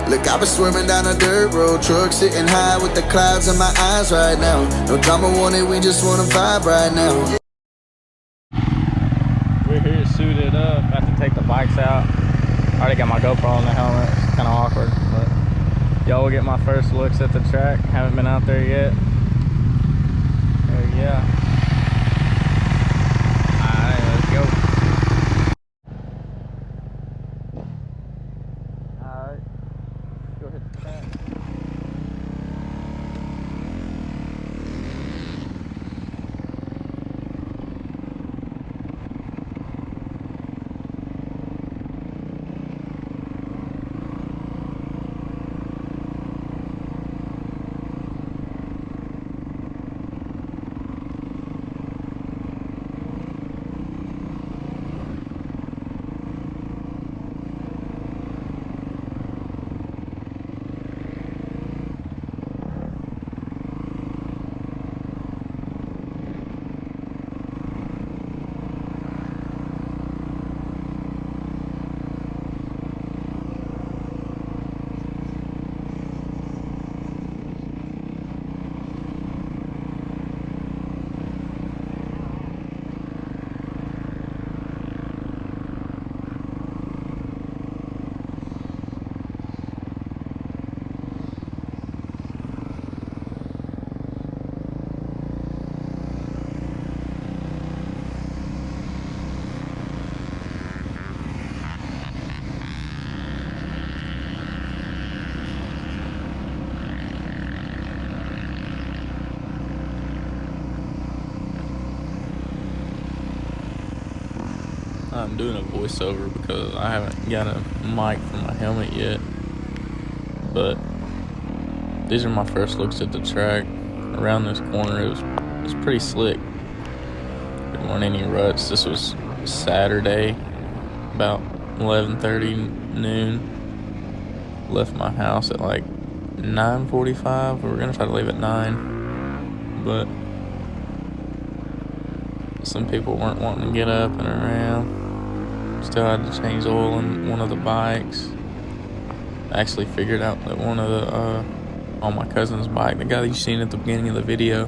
Look, I was swerving down a dirt road, truck sitting high with the clouds in my eyes right now. No drama wanted, we just wanna vibe right now. We're here suited up, about to take the bikes out. I already got my GoPro on the helmet, it's kind of awkward, but y'all will get my first looks at the track. Haven't been out there yet. Yeah. Alright, let's go. Alright, go hit the track. I'm doing a voiceover because I haven't got a mic for my helmet yet, but these are my first looks at the track. Around this corner it was pretty slick. There weren't any ruts. This was Saturday, about 11:30 noon. Left my house at like 9:45. We were gonna try to leave at 9, but some people weren't wanting to get up and around. Still had to change oil in one of the bikes. I actually figured out that one of the on my cousin's bike, the guy that you seen at the beginning of the video,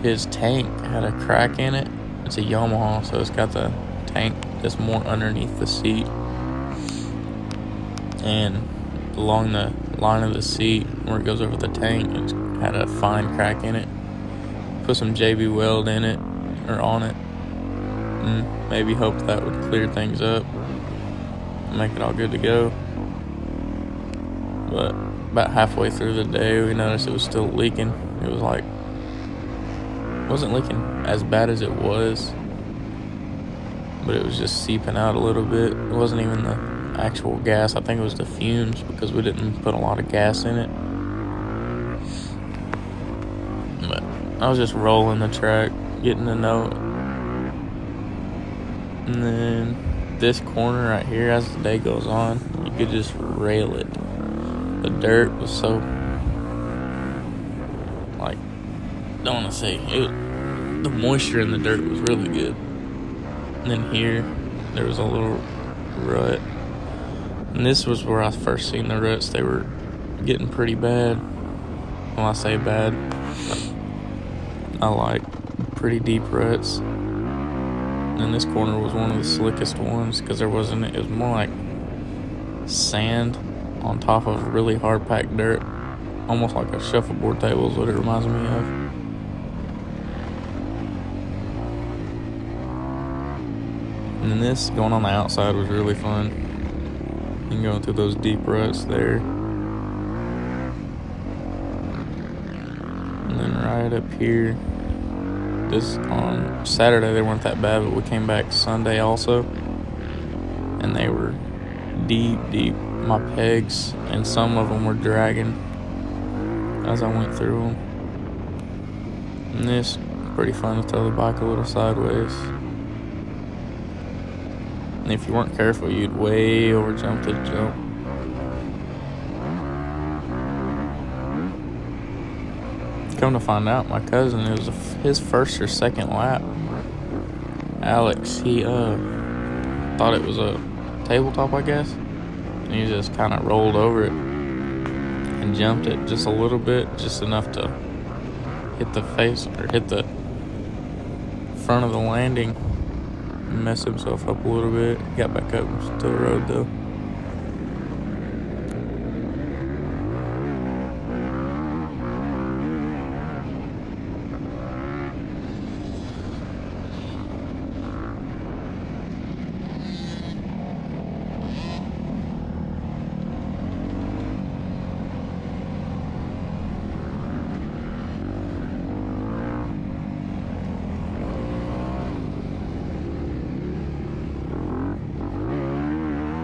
his tank had a crack in it. It's a Yamaha, so it's got the tank that's more underneath the seat, and along the line of the seat where it goes over the tank, it had a fine crack in it. Put some JB Weld in it, or on it, and maybe hope that would clear things up, make it all good to go. But about halfway through the day, we noticed it was still leaking. It was like, wasn't leaking as bad as it was, but it was just seeping out a little bit. It wasn't even the actual gas. I think it was the fumes, because we didn't put a lot of gas in it. But I was just rolling the track, getting to know it. And then this corner right here, as the day goes on, you could just rail it. The dirt was so, like, don't want to say it, the moisture in the dirt was really good. And then here there was a little rut, and this was where I first seen the ruts. They were getting pretty bad. When I say bad, I like pretty deep ruts. And this corner was one of the slickest ones, because it was more like sand on top of really hard packed dirt, almost like a shuffleboard table is what it reminds me of. And then this going on the outside was really fun, and going through those deep ruts there. And then right up here, this on Saturday they weren't that bad, but we came back Sunday also, and they were deep. My pegs, and some of them were dragging as I went through them. And this, pretty fun to throw the bike a little sideways. And if you weren't careful, you'd way over jump the jump. Come to find out, my cousin, it was his first or second lap. Alex, he thought it was a tabletop, I guess. and he just kind of rolled over it and jumped it just a little bit, just enough to hit the face or hit the front of the landing and mess himself up a little bit. Got back up to the road though.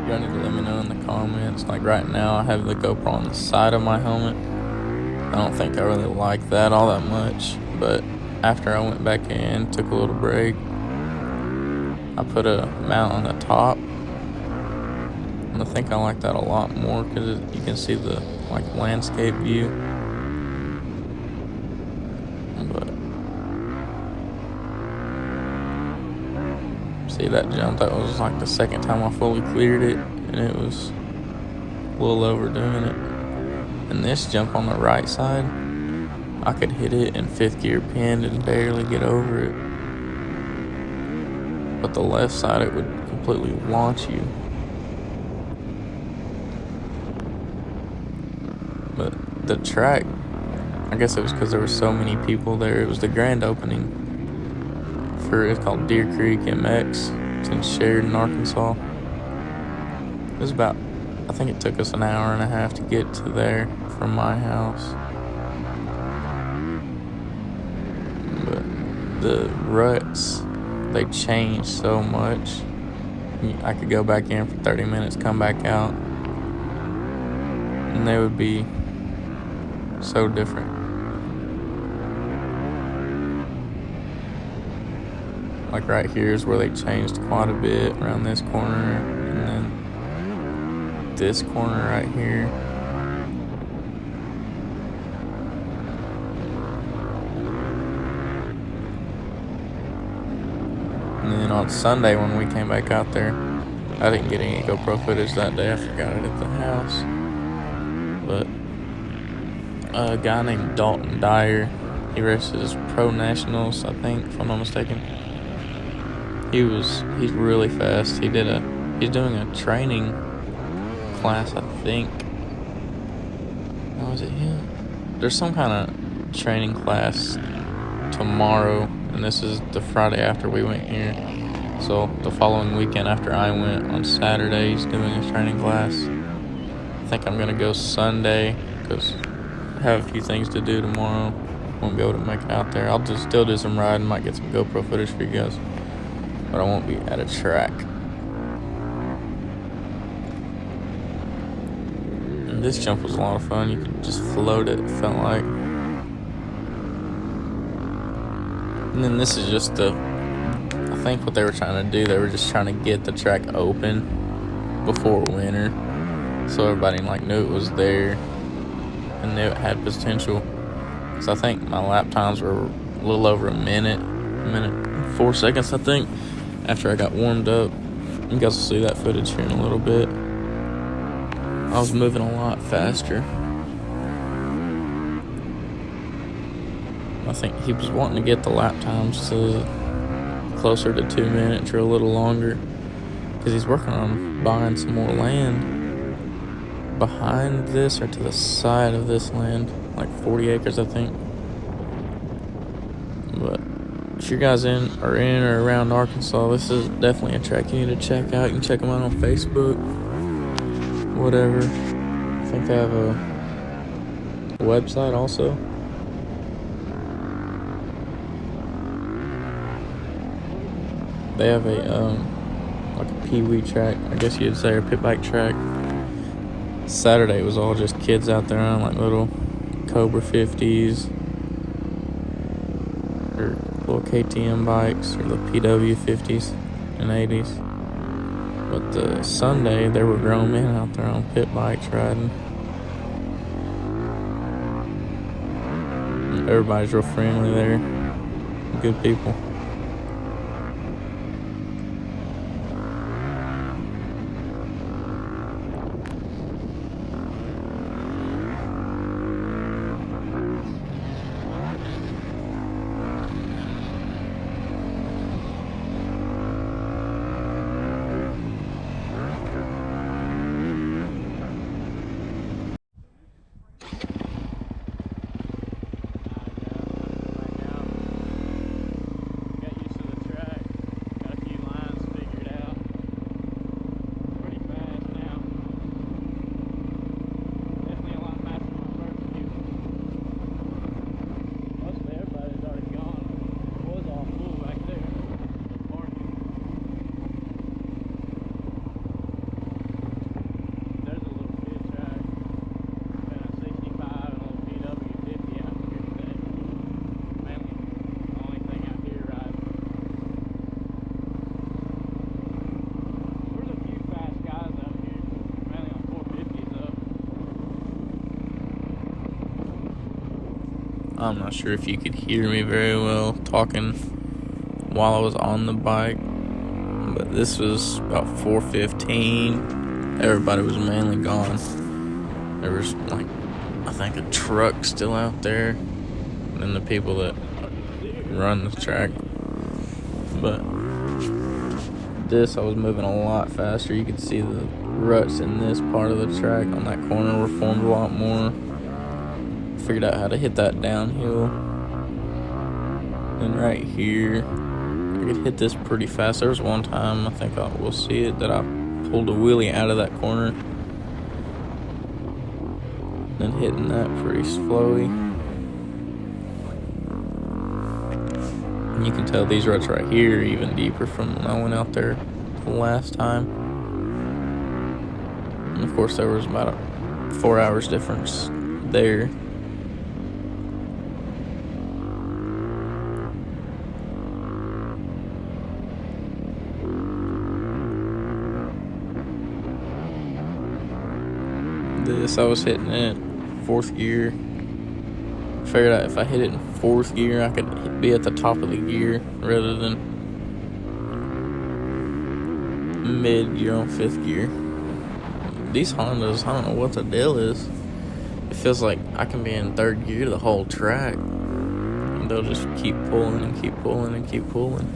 Y'all need to let me know in the comments. Like right now, I have the GoPro on the side of my helmet. I don't think I really like that all that much, but after I went back in, took a little break, I put a mount on the top, and I think I like that a lot more because you can see the like landscape view. But see that jump, that was like the second time I fully cleared it, and it was a little overdoing it. And this jump on the right side, I could hit it in 5th gear pinned and barely get over it. But the left side, it would completely launch you. But the track, I guess it was because there were so many people there. It was the grand opening it's called Deercreek MX. It's in Sheridan, Arkansas. It was about, I think it took us an hour and a half to get to there from my house. But the ruts, they changed so much. I could go back in for 30 minutes, come back out, and they would be so different. Like right here is where they changed quite a bit around this corner, and then this corner right here. And then on Sunday when we came back out there, I didn't get any GoPro footage that day. I forgot it at the house. But a guy named Dalton Dyer, he races Pro Nationals, I think, if I'm not mistaken. He's really fast. He's doing a training class, I think. Oh, is it him? There's some kind of training class tomorrow, and this is the Friday after we went here. So the following weekend after I went, on Saturday, he's doing a training class. I think I'm gonna go Sunday because I have a few things to do tomorrow. Won't be able to make it out there. I'll just still do some riding, might get some GoPro footage for you guys, but I won't be at a track. And this jump was a lot of fun. You could just float it felt like. And then this is just I think what they were trying to do, they were just trying to get the track open before winter, so everybody like knew it was there and knew it had potential. So I think my lap times were a little over a minute and 4 seconds, I think, after I got warmed up. You guys will see that footage here in a little bit. I was moving a lot faster. I think he was wanting to get the lap times to closer to 2 minutes or a little longer, because he's working on buying some more land behind this or to the side of this land, like 40 acres, I think. But if you guys are in or around Arkansas, this is definitely a track you need to check out. You can check them out on Facebook, whatever. I think they have a website also. They have like a pee-wee track, I guess you'd say, or pit bike track. Saturday was all just kids out there on like little Cobra 50s or little KTM bikes or the PW 50s and 80s. But the Sunday, there were grown men out there on pit bikes riding. And everybody's real friendly there. Good people. I'm not sure if you could hear me very well talking while I was on the bike, but this was about 4:15. Everybody was mainly gone. There was like, I think, a truck still out there, and then the people that run the track. But this, I was moving a lot faster. You could see the ruts in this part of the track on that corner were formed a lot more. Figured out how to hit that downhill. And right here, I could hit this pretty fast. There was one time, I think we'll see it, that I pulled a wheelie out of that corner. And hitting that pretty slowly. And you can tell these ruts right here are even deeper from when I went out there the last time. And of course, there was about a 4 hours difference there. This, I was hitting it 4th gear. Figured out if I hit it in 4th gear, I could be at the top of the gear rather than mid-gear on 5th gear. These Hondas, I don't know what the deal is. It feels like I can be in 3rd gear the whole track. And they'll just keep pulling and keep pulling and keep pulling.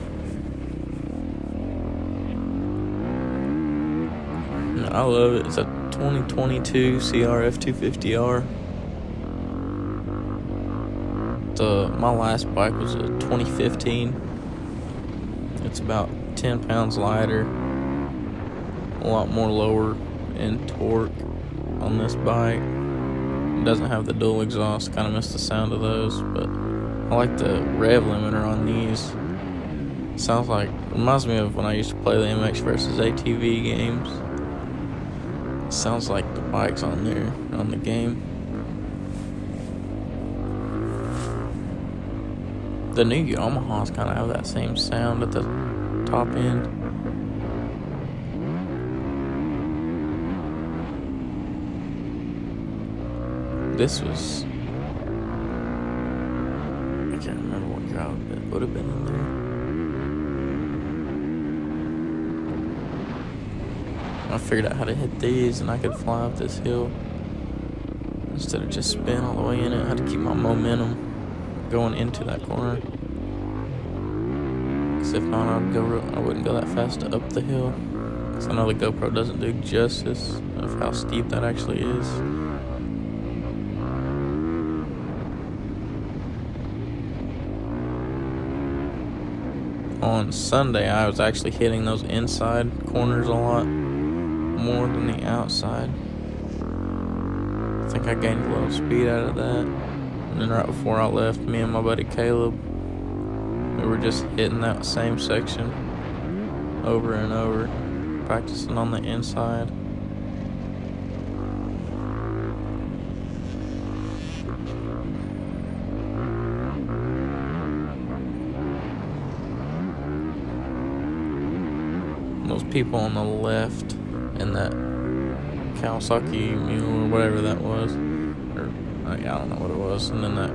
And I love it. It's a 2022 CRF250R. My last bike was a 2015. It's about 10 pounds lighter, a lot more lower in torque on this bike. It doesn't have the dual exhaust, kind of miss the sound of those, but I like the rev limiter on these. Sounds like, reminds me of when I used to play the MX versus ATV games. Sounds like the bikes on there, on the game. The new Yamahas kind of have that same sound at the top end. This was, I can't remember what drive it would have been in there. I figured out how to hit these and I could fly up this hill instead of just spin all the way in it. I had to keep my momentum going into that corner, because if not, I wouldn't go that fast up the hill, because I know the GoPro doesn't do justice of how steep that actually is. On Sunday, I was actually hitting those inside corners a lot more than the outside. I think I gained a little speed out of that. And then right before I left, me and my buddy Caleb, we were just hitting that same section over and over, practicing on the inside. Those people on the left in that Kawasaki Mule or whatever that was, or I don't know what it was, and then that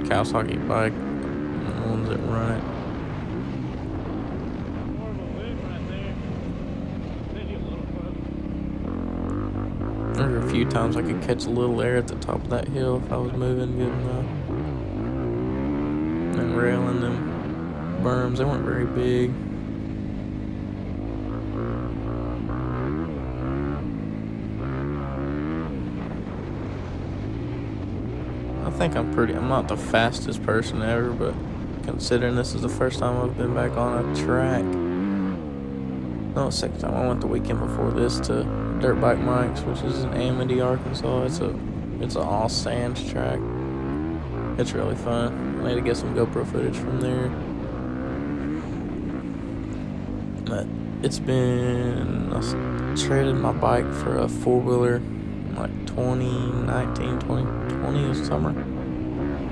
Kawasaki bike, the ones that run it. There were a few times I could catch a little air at the top of that hill if I was moving good enough. And railing them berms, they weren't very big. I think I'm not the fastest person ever, but considering this is the first time I've been back on a track. No, second time. I went the weekend before this to Dirt Bike Mike's, which is in Amity, Arkansas. It's an all sand track. It's really fun. I need to get some GoPro footage from there. But it's been, I traded my bike for a 4-wheeler like 2019, 2020 or summer.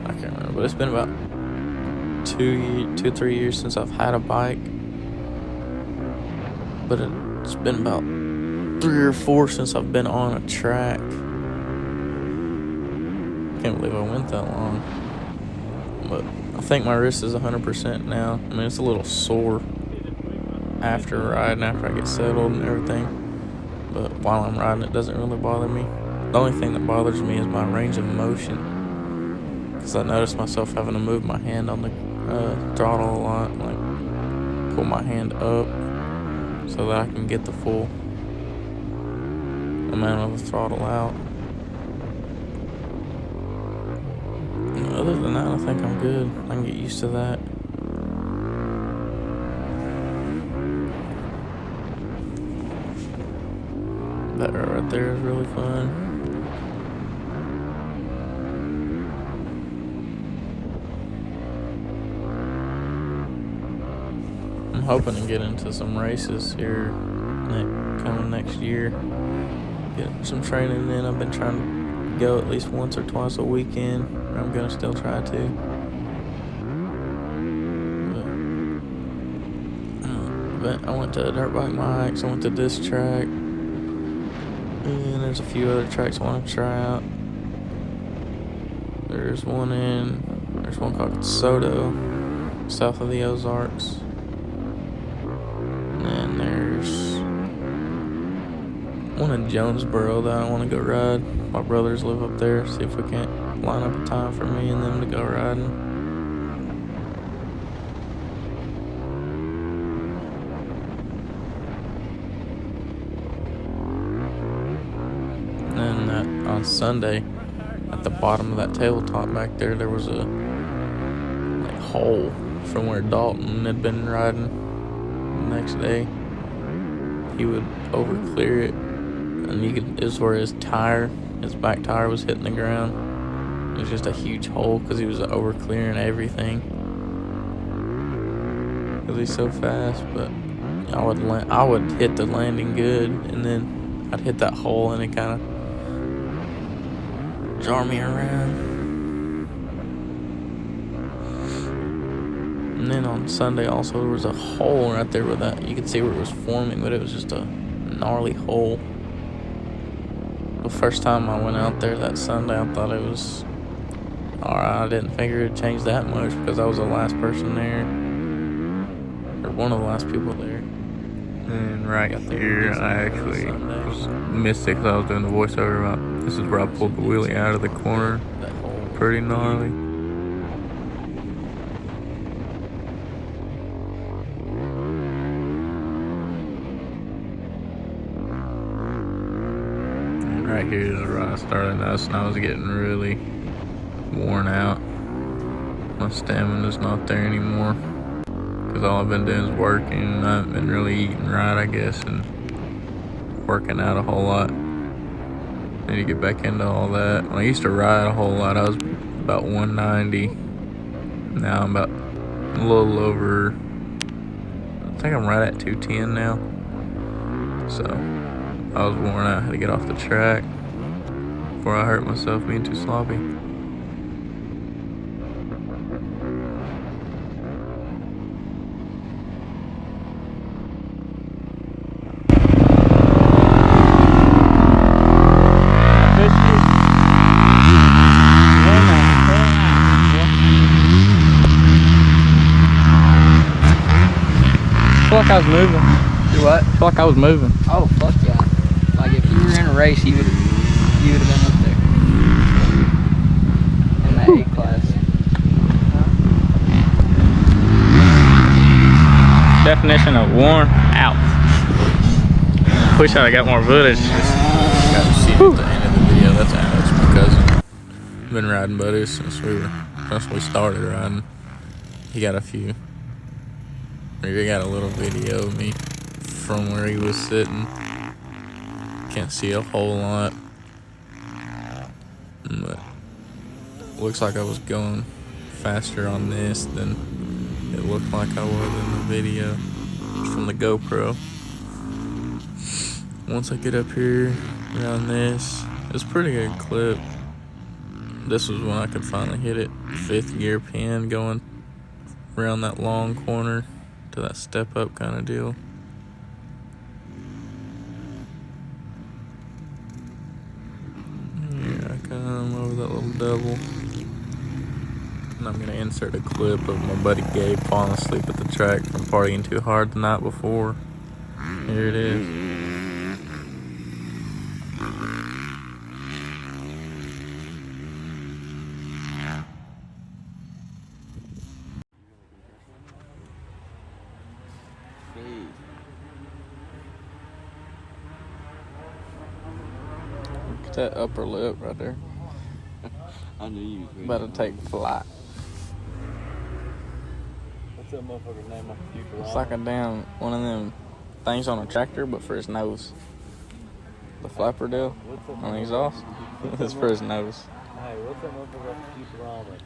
I can't remember, but it's been about 2-3 years since I've had a bike. But it's been about 3 or 4 since I've been on a track. Can't believe I went that long. But I think my wrist is 100% now. I mean, it's a little sore after riding, after I get settled and everything. But while I'm riding, it doesn't really bother me. The only thing that bothers me is my range of motion. Because I notice myself having to move my hand on the throttle a lot. Like, pull my hand up so that I can get the full amount of the throttle out. And other than that, I think I'm good. I can get used to that. That right there is really fun. I'm hoping to get into some races here coming next year. Get some training in. I've been trying to go at least once or twice a weekend. I'm gonna still try to. But I went to dirt bike mics. I went to disc track. And there's a few other tracks I want to try out. There's one called Soto, south of the Ozarks. And there's one in Jonesboro that I want to go ride. My brothers live up there. See if we can't line up a time for me and them to go riding. And on Sunday, at the bottom of that tabletop back there, there was a hole from where Dalton had been riding. The next day, he would overclear it, and it was where his back tire was hitting the ground. It was just a huge hole because he was overclearing everything because he's so fast. But I would hit the landing good, and then I'd hit that hole, and it kind of jar me around. And then on Sunday also there was a hole right there where you could see where it was forming, but it was just a gnarly hole. The first time I went out there that Sunday, I thought it was alright. I didn't figure it'd change that much because I was the last person there, or one of the last people there. And right here, I actually missed it because I was doing the voiceover about this is where I pulled the wheelie out of the corner. Pretty gnarly. And right here is where I started noticing I was getting really worn out. My stamina's not there anymore. Because all I've been doing is working, and I haven't been really eating right, I guess, and working out a whole lot. Need to get back into all that. When I used to ride a whole lot, I was about 190. Now I'm about a little over, I think I'm right at 210 now. So I was worn out, had to get off the track before I hurt myself being too sloppy. I feel like I was moving. Do what? I feel like I was moving. Oh, fuck yeah. Like if you were in a race, you would have been up there. In that A class. Definition of worn out. Wish I'd have got more footage. Got to see at the end of the video. That's Alex, my cousin. Been riding buddies since we started riding. He got a little video of me from where he was sitting. Can't see a whole lot, but looks like I was going faster on this than it looked like I was in the video from the GoPro. Once I get up here around this, it's a pretty good clip. This was when I could finally hit it 5th gear pin going around that long corner to that step up kind of deal. Here I come over that little double. and I'm gonna insert a clip of my buddy Gabe falling asleep at the track from partying too hard the night before. Here it is. Look at that upper lip right there. I knew you was About to take flight. What's that motherfucker's name on Futurama? It's like a damn one of them things on a tractor, but for his nose. The flapper deal on the exhaust. It's for his nose. Hey, what's that motherfucker on Futurama?